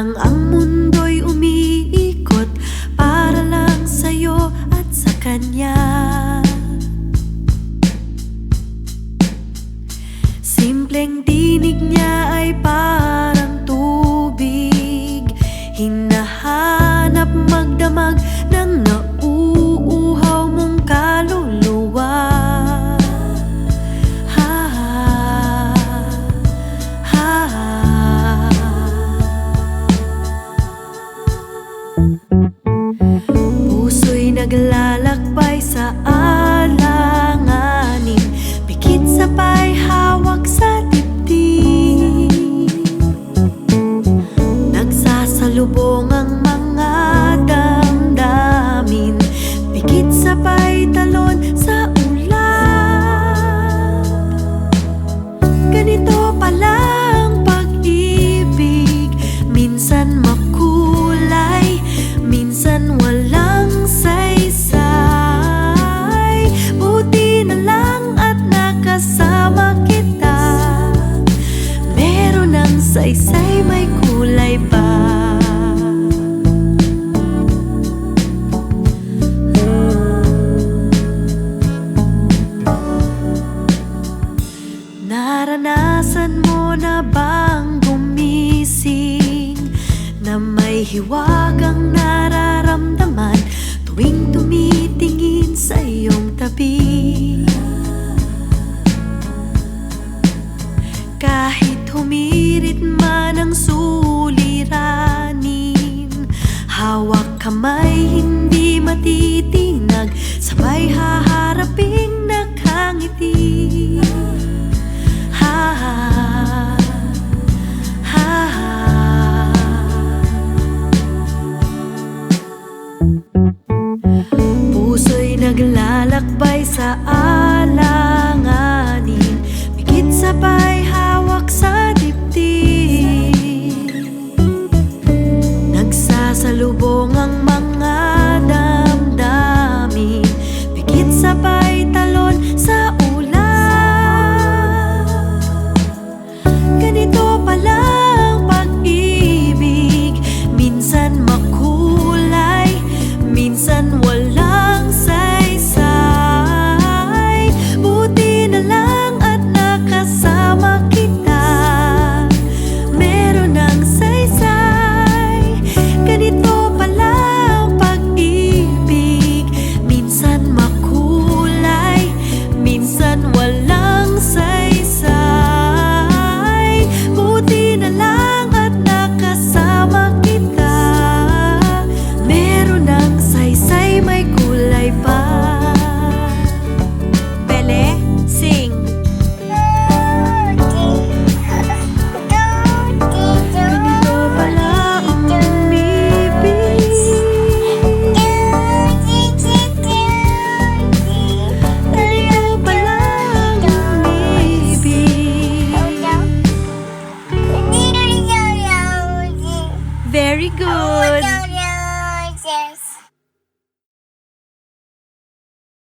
Parang ang mundo'y umiikot para lang sa'yo at sa kanya. Simpleng tinig niya ay parang tubig, hinahanap magdamag ng nauuhaw mong kaluluwa. Puso'y naglalakbay sa alanganin, pikit sabay hawak sa dibdib. Nagsasalubong ang mga damdamin, pikit sabay talon sa ulap. Ganito pala ang pag-ibig, minsan makulay, minsan walang saysay. Buti na lang at nakasama kita, meron ng saysay, may kulay pa. Naranasan mo na bang gumising na may hiwagang nararamdaman tuwing tumitingin sa iyong tabi? Kahit humirit man ang suliranin, hawak kamay hindi matitinag, sabay haharaping nakangiti. Puso'y naglalakbay sa